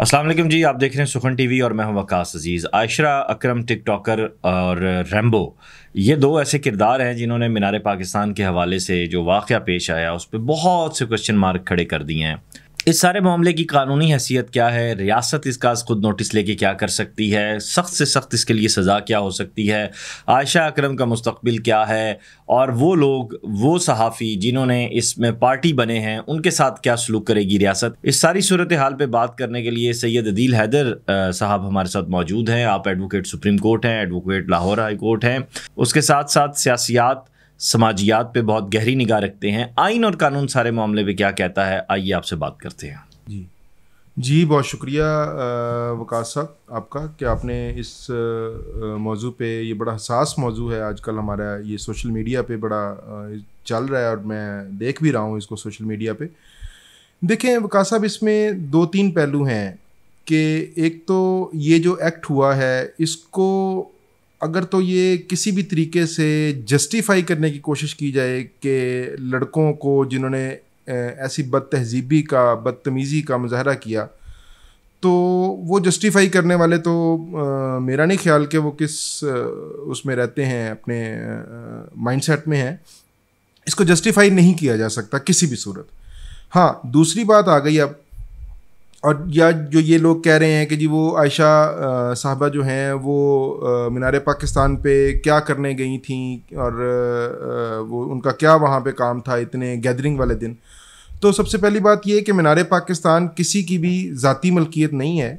अस्सलाम वालेकुम जी, आप देख रहे हैं सुखन टीवी और मैं हूं वकास अजीज़। आयशरा अकरम टिकटॉकर और रैम्बो, ये दो ऐसे किरदार हैं जिन्होंने मीनार पाकिस्तान के हवाले से जो वाक़या पेश आया उस पर बहुत से क्वेश्चन मार्क खड़े कर दिए हैं। इस सारे मामले की कानूनी हैसियत क्या है, रियासत इसका खुद नोटिस लेके क्या कर सकती है, सख्त से सख्त इसके लिए सज़ा क्या हो सकती है, आयशा अकरम का मुस्तकबिल क्या है, और वो लोग, वो सहाफ़ी जिन्होंने इसमें पार्टी बने हैं, उनके साथ क्या सलूक करेगी रियासत। इस सारी सूरत हाल पे बात करने के लिए सैयद अदील हैदर साहब हमारे साथ मौजूद हैं। आप एडवोकेट सुप्रीम कोर्ट हैं, एडवोकेट लाहौर हाई कोर्ट हैं, उसके साथ साथ सियासियात, समाजियात पे बहुत गहरी निगाह रखते हैं। आइन और कानून सारे मामले पे क्या कहता है, आइए आपसे बात करते हैं। जी बहुत शुक्रिया वकास साहब आपका कि आपने इस मौजू पे, ये बड़ा हसास मौजू है आजकल हमारा, ये सोशल मीडिया पे बड़ा चल रहा है और मैं देख भी रहा हूँ इसको सोशल मीडिया पे। देखें वकास साहब, इसमें दो तीन पहलू हैं कि एक तो ये जो एक्ट हुआ है इसको अगर तो ये किसी भी तरीके से जस्टिफाई करने की कोशिश की जाए कि लड़कों को जिन्होंने ऐसी बदतहजीबी का, बदतमीज़ी का मुजाहरा किया, तो वो जस्टिफाई करने वाले तो मेरा नहीं ख्याल कि वो किस उसमें रहते हैं, अपने माइंडसेट में हैं। इसको जस्टिफाई नहीं किया जा सकता किसी भी सूरत। हाँ, दूसरी बात आ गई अब, और या जो ये लोग कह रहे हैं कि जी वो आयशा साहबा जो हैं वो मीनार पाकिस्तान पे क्या करने गई थी और वो उनका क्या वहाँ पे काम था इतने गैदरिंग वाले दिन। तो सबसे पहली बात ये है कि मीनार पाकिस्तान किसी की भी ज़ाती मलकियत नहीं है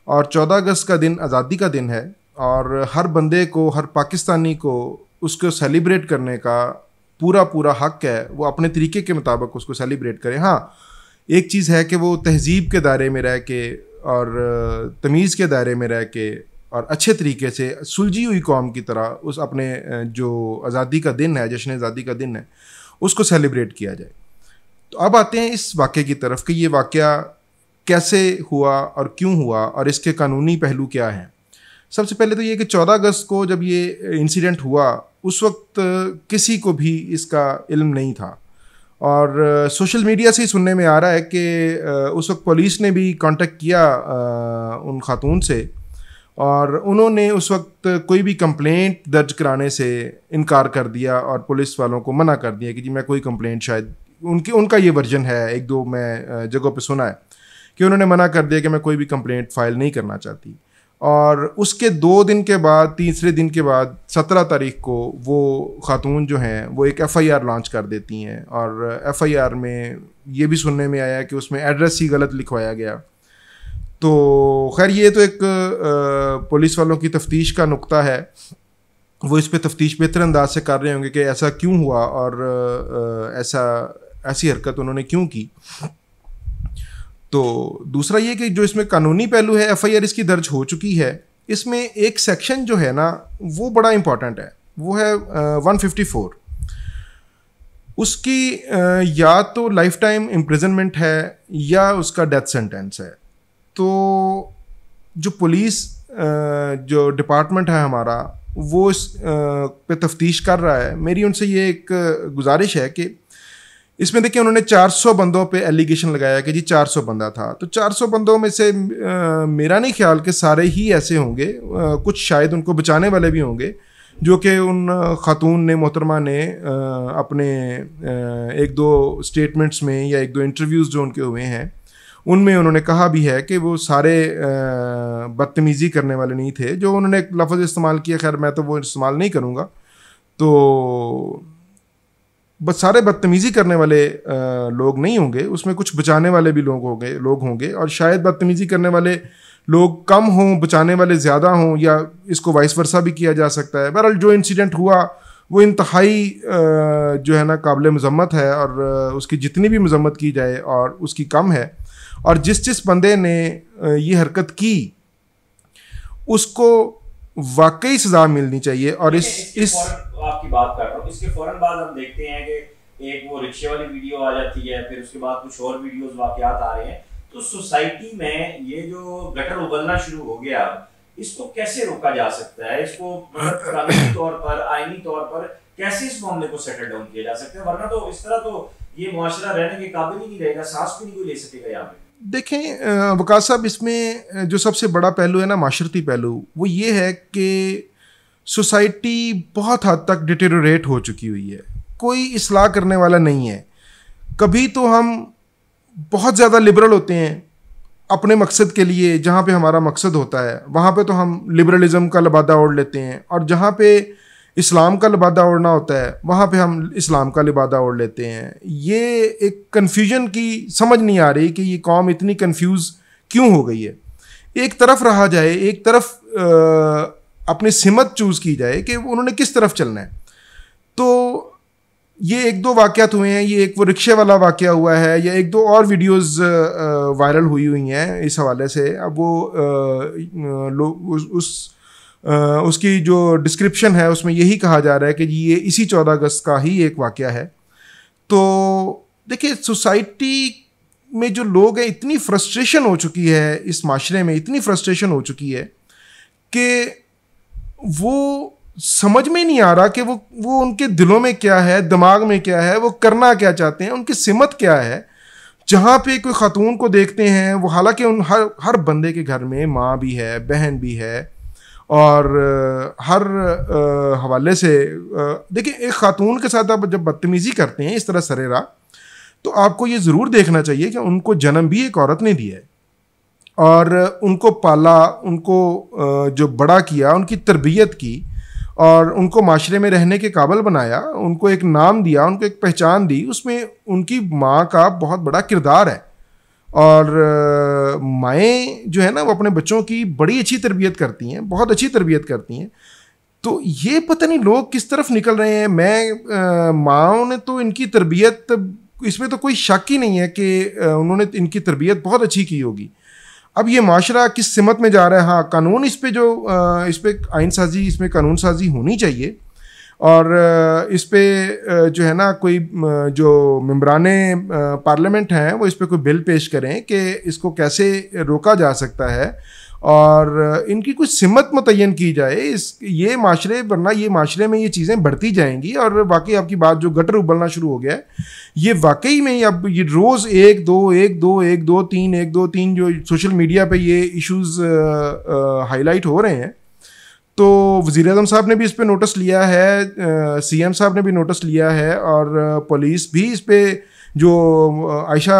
और 14 अगस्त का दिन आज़ादी का दिन है और हर बंदे को, हर पाकिस्तानी को उसको सेलिब्रेट करने का पूरा हक है। वो अपने तरीके के मुताबिक उसको सेलिब्रेट करें। हाँ, एक चीज़ है कि वो तहज़ीब के दायरे में रह के और तमीज़ के दायरे में रह के और अच्छे तरीके से सुलझी हुई कौम की तरह उस अपने जो आज़ादी का दिन है, जश्न आज़ादी का दिन है, उसको सेलिब्रेट किया जाए। तो अब आते हैं इस वाक़े की तरफ कि ये वाक़या कैसे हुआ और क्यों हुआ और इसके कानूनी पहलू क्या हैं। सबसे पहले तो ये कि 14 अगस्त को जब ये इंसिडेंट हुआ उस वक्त किसी को भी इसका इल्म नहीं था और सोशल मीडिया से ही सुनने में आ रहा है कि उस वक्त पुलिस ने भी कांटेक्ट किया उन खातून से और उन्होंने उस वक्त कोई भी कंप्लेंट दर्ज कराने से इनकार कर दिया और पुलिस वालों को मना कर दिया कि जी मैं कोई कंप्लेंट, शायद उनका ये वर्जन है, एक दो मैं जगहों पे सुना है कि उन्होंने मना कर दिया कि मैं कोई भी कंप्लेंट फ़ाइल नहीं करना चाहती। और उसके 2 दिन के बाद, तीसरे दिन के बाद 17 तारीख को वो खातून जो हैं वो एक FIR लॉन्च कर देती हैं और FIR में ये भी सुनने में आया कि उसमें एड्रेस ही गलत लिखवाया गया। तो खैर ये तो एक पुलिस वालों की तफ्तीश का नुक्ता है, वो इस पे तफ्तीश बेहतर अंदाज से कर रहे होंगे कि ऐसा क्यों हुआ और ऐसी हरकत उन्होंने क्यों की। तो दूसरा ये कि जो इसमें कानूनी पहलू है, FIR इसकी दर्ज हो चुकी है। इसमें एक सेक्शन जो है ना वो बड़ा इंपॉर्टेंट है, वो है 154। उसकी या तो लाइफ टाइम इम्प्रिजनमेंट है या उसका डेथ सेंटेंस है। तो जो पुलिस जो डिपार्टमेंट है हमारा वो इस पे तफ्तीश कर रहा है। मेरी उनसे ये एक गुजारिश है कि इसमें देखिए उन्होंने 400 बंदों पे एलिगेशन लगाया कि जी 400 बंदा था। तो 400 बंदों में से मेरा नहीं ख्याल कि सारे ही ऐसे होंगे, कुछ शायद उनको बचाने वाले भी होंगे जो कि उन खातून ने, मोहतरमा ने अपने एक दो स्टेटमेंट्स में या एक दो इंटरव्यूज़ जो उनके हुए हैं उनमें उन्होंने कहा भी है कि वो सारे बदतमीज़ी करने वाले नहीं थे। जो उन्होंने एक लफ्ज़ इस्तेमाल किया, खैर मैं तो वो इस्तेमाल नहीं करूँगा, तो बस सारे बदतमीज़ी करने वाले लोग नहीं होंगे, उसमें कुछ बचाने वाले भी लोग होंगे और शायद बदतमीज़ी करने वाले लोग कम हों, बचाने वाले ज़्यादा हों, या इसको वाइस वर्सा भी किया जा सकता है। बहरहाल जो इंसिडेंट हुआ वो इंतहाई जो है ना काबिल मज़म्मत है और उसकी जितनी भी मज़म्मत की जाए और उसकी कम है। और जिस बंदे ने ये हरकत की उसको वाकई सजा मिलनी चाहिए। और इस आपकी बात कर रहा हूँ, इसके फौरन बाद हम देखते हैं कि एक वो रिक्शे वाली वीडियो आ जाती है, फिर उसके बाद कुछ और वीडियोस वाकयात आ रहे हैं। तो सोसाइटी में ये जो गटर उबलना शुरू हो गया, इसको कैसे रोका जा सकता है? इसको कानूनी तौर पर, आईनी तौर पर कैसे इस मामले को सेटल डाउन किया जा सकता है? वरना तो इस तरह तो ये मुआशरा रहने के काबिल ही नहीं रहेगा, सांस भी नहीं कोई ले सकेगा यहाँ पे। देखें वकास साहब, इसमें जो सबसे बड़ा पहलू है ना, माशरती पहलू, वो ये है कि सोसाइटी बहुत हद तक डिटेरियोरेट हो चुकी हुई है। कोई इस्लाह करने वाला नहीं है। कभी तो हम बहुत ज़्यादा लिबरल होते हैं अपने मकसद के लिए, जहाँ पे हमारा मकसद होता है वहाँ पे तो हम लिबरलिज़म का लिबादा ओढ़ लेते हैं, और जहाँ पे इस्लाम का लिबादा ओढ़ना होता है वहाँ पे हम इस्लाम का लिबादा ओढ़ लेते हैं। ये एक कन्फ्यूजन की समझ नहीं आ रही कि ये कौम इतनी कन्फ्यूज़ क्यों हो गई है। एक तरफ रहा जाए, एक तरफ अपनी सिमत चूज़ की जाए कि उन्होंने किस तरफ चलना है। तो ये एक दो वाक़यात हुए हैं, ये एक वो रिक्शे वाला वाक़या हुआ है, या एक दो और वीडियोस वायरल हुई हैं इस हवाले से। अब वो लोग उसकी जो डिस्क्रिप्शन है उसमें यही कहा जा रहा है कि ये इसी 14 अगस्त का ही एक वाक़या है। तो देखिए, सोसाइटी में जो लोग हैं, इतनी फ्रस्ट्रेशन हो चुकी है इस माशरे में, इतनी फ्रस्ट्रेशन हो चुकी है कि वो समझ में नहीं आ रहा कि वो उनके दिलों में क्या है, दिमाग में क्या है, वो करना क्या चाहते हैं, उनकी सिमत क्या है। जहाँ पे कोई खातून को देखते हैं, वो हालांकि उन हर बंदे के घर में माँ भी है, बहन भी है, और हर हवाले से देखिए, एक खातून के साथ आप जब बदतमीज़ी करते हैं इस तरह सरेरा, तो आपको ये ज़रूर देखना चाहिए कि उनको जन्म भी एक औरत ने दिया है, और उनको पाला, उनको जो बड़ा किया, उनकी तरबियत की, और उनको माशरे में रहने के काबिल बनाया, उनको एक नाम दिया, उनको एक पहचान दी। उसमें उनकी माँ का बहुत बड़ा किरदार है। और माएँ जो है ना, वो अपने बच्चों की बड़ी अच्छी तरबियत करती हैं, बहुत अच्छी तरबियत करती हैं। तो ये पता नहीं लोग किस तरफ निकल रहे हैं। माँओं ने तो इनकी तरबियत, इसमें तो कोई शक ही नहीं है कि उन्होंने इनकी तरबियत बहुत अच्छी की होगी। अब ये माशरा किस सिमत में जा रहा है, हाँ, कानून इस पे आइन साजी, इसमें कानून साजी होनी चाहिए, और इस पे जो है ना, कोई जो मेंबराने पार्लियामेंट हैं वो इस पे कोई बिल पेश करें कि इसको कैसे रोका जा सकता है, और इनकी कुछ सिमत मुतय्यन की जाए ये माशरे, वरना ये माशरे में ये चीज़ें बढ़ती जाएंगी। और वाकई आपकी बात जो गटर उबलना शुरू हो गया है, ये वाकई में अब ये रोज़ 1 2 1 2 1 2 3 1 2 3 जो सोशल मीडिया पे ये इश्यूज़ हाईलाइट हो रहे हैं। तो वज़ीर-ए-आज़म साहब ने भी इस पे नोटिस लिया है, सीएम साहब ने भी नोटिस लिया है, और पुलिस भी इस पे, जो आयशा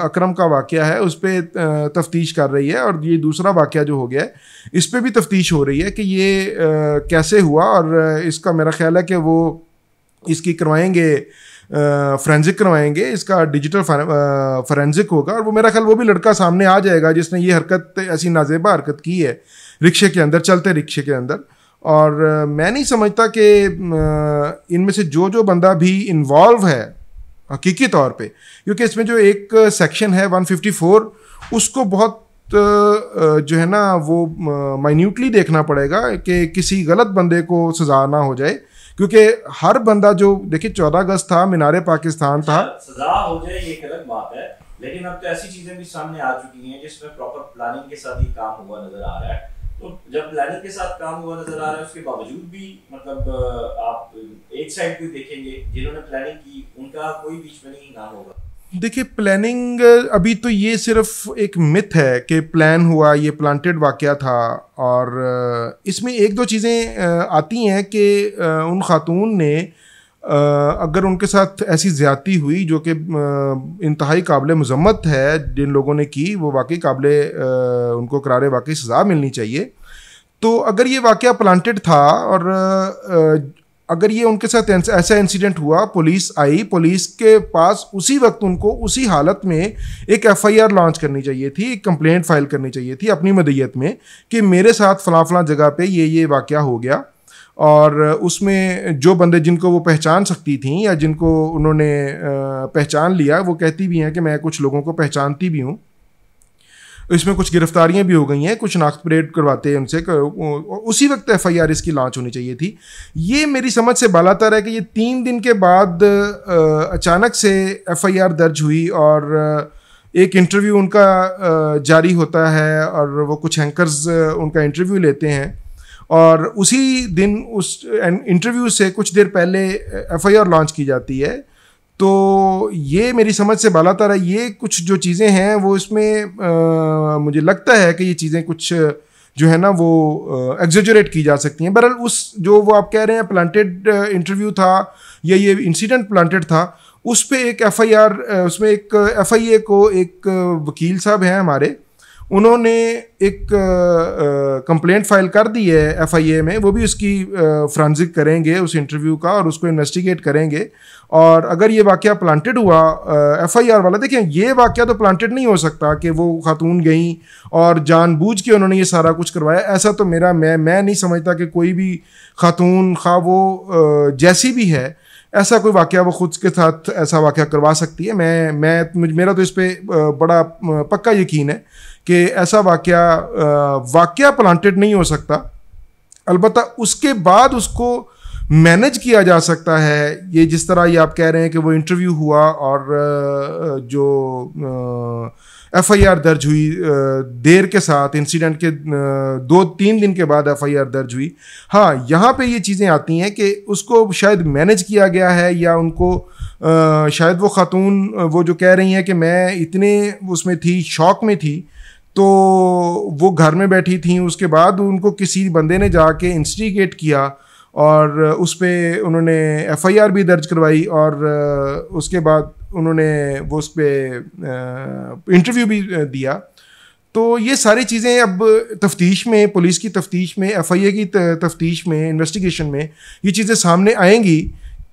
अकरम का वाक़या है उस पर तफ्तीश कर रही है, और ये दूसरा वाक़या जो हो गया है इस पे भी तफ्तीश हो रही है कि ये कैसे हुआ। और इसका मेरा ख्याल है कि वो इसकी करवाएंगे, फोरेंसिक करवाएंगे, इसका डिजिटल फोरेंसिक होगा, और वो मेरा ख्याल वो भी लड़का सामने आ जाएगा जिसने ये हरकत, ऐसी नाजेबा हरकत की है रिक्शे के अंदर, चलते रिक्शे के अंदर। और मैं नहीं समझता कि इनमें से जो बंदा भी इन्वॉल्व है हकीकी तौर पे, क्योंकि इसमें जो एक सेक्शन है 154, उसको बहुत जो है ना वो माइन्यूटली देखना पड़ेगा कि किसी गलत बंदे को सज़ा ना हो जाए, क्योंकि हर बंदा जो, देखिए 14 अगस्त था, मीनारे पाकिस्तान था, सजा हो जाए ये एक अलग बात है, लेकिन अब तो ऐसी चीजें भी सामने आ चुकी हैं जिसमें प्रॉपर प्लानिंग के साथ ही काम हुआ नजर आ रहा है। तो जब प्लानिंग के साथ काम हुआ नजर आ रहा है, उसके बावजूद भी मतलब आप एक साइड पे देखेंगे जिन्होंने प्लानिंग की उनका कोई बीच में नहीं नाम होगा। देखिए, प्लानिंग अभी तो ये सिर्फ एक मिथ है कि प्लान हुआ, ये प्लांटेड वाक़या था। और इसमें एक दो चीज़ें आती हैं कि उन खातून ने, अगर उनके साथ ऐसी ज़्यादती हुई जो कि इंतहाई काबिल मज़म्मत है, जिन लोगों ने की, वो वाकई काबिल, उनको करारे वाकई सज़ा मिलनी चाहिए। तो अगर ये वाक़या प्लांटेड था, और अगर ये उनके साथ ऐसा इंसिडेंट हुआ, पुलिस आई, पुलिस के पास उसी वक्त उनको उसी हालत में एक FIR लॉन्च करनी चाहिए थी, एक कंप्लेंट फाइल करनी चाहिए थी अपनी मदयत में कि मेरे साथ फ़लाँ फ़लाँ जगह पे ये वाक़या हो गया। और उसमें जो बंदे जिनको वो पहचान सकती थी, या जिनको उन्होंने पहचान लिया, वो कहती भी हैं कि मैं कुछ लोगों को पहचानती भी हूँ। इसमें कुछ गिरफ्तारियां भी हो गई हैं, कुछ नाख्त परेड करवाते हैं उनसे, उसी वक्त FIR इसकी लॉन्च होनी चाहिए थी। ये मेरी समझ से बालातर है कि ये 3 दिन के बाद अचानक से FIR दर्ज हुई, और एक इंटरव्यू उनका जारी होता है, और वो कुछ एंकर्स उनका इंटरव्यू लेते हैं, और उसी दिन उस इंटरव्यू से कुछ देर पहले FIR लॉन्च की जाती है। तो ये मेरी समझ से बालातर है। ये कुछ जो चीज़ें हैं वो इसमें मुझे लगता है कि ये चीज़ें कुछ जो है ना वो एग्जेजरेट की जा सकती हैं। बहरहाल उस जो वो आप कह रहे हैं प्लांटेड इंटरव्यू था या ये इंसिडेंट प्लांटेड था, उस पे एक एफआईआर, उसमें एक एफआईए को एक वकील साहब हैं हमारे, उन्होंने एक कंप्लेंट फाइल कर दी है एफआईए में। वो भी उसकी फ्रांजिक करेंगे उस इंटरव्यू का और उसको इन्वेस्टिगेट करेंगे। और अगर ये वाकया प्लांटेड हुआ एफआईआर वाला, देखें ये वाकया तो प्लांटेड नहीं हो सकता कि वो खातून गई और जानबूझ के उन्होंने ये सारा कुछ करवाया। ऐसा तो मैं नहीं समझता कि कोई भी खातून खा वो जैसी भी है, ऐसा कोई वाकया वो खुद के साथ ऐसा वाकया करवा सकती है। मेरा तो इस पर बड़ा पक्का यकीन है कि ऐसा वाकया प्लांटेड नहीं हो सकता। अलबत्ता उसके बाद उसको मैनेज किया जा सकता है। ये जिस तरह ये आप कह रहे हैं कि वो इंटरव्यू हुआ और जो एफआईआर दर्ज हुई देर के साथ, इंसिडेंट के 2-3 दिन के बाद एफआईआर दर्ज हुई। हाँ, यहाँ पे ये चीज़ें आती हैं कि उसको शायद मैनेज किया गया है या उनको शायद वो खातून वो जो कह रही हैं कि मैं इतने उसमें थी, शौक में थी, तो वो घर में बैठी थी, उसके बाद उनको किसी बंदे ने जाके इंस्टिगेट किया और उस पर उन्होंने एफआईआर भी दर्ज करवाई और उसके बाद उन्होंने वो उस पर इंटरव्यू भी दिया। तो ये सारी चीज़ें अब तफ्तीश में, पुलिस की तफ्तीश में, एफआईए की तफ्तीश में, इन्वेस्टिगेशन में ये चीज़ें सामने आएंगी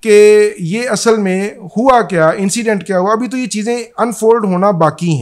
कि ये असल में हुआ क्या, इंसिडेंट क्या हुआ। अभी तो ये चीज़ें अनफोल्ड होना बाकी हैं।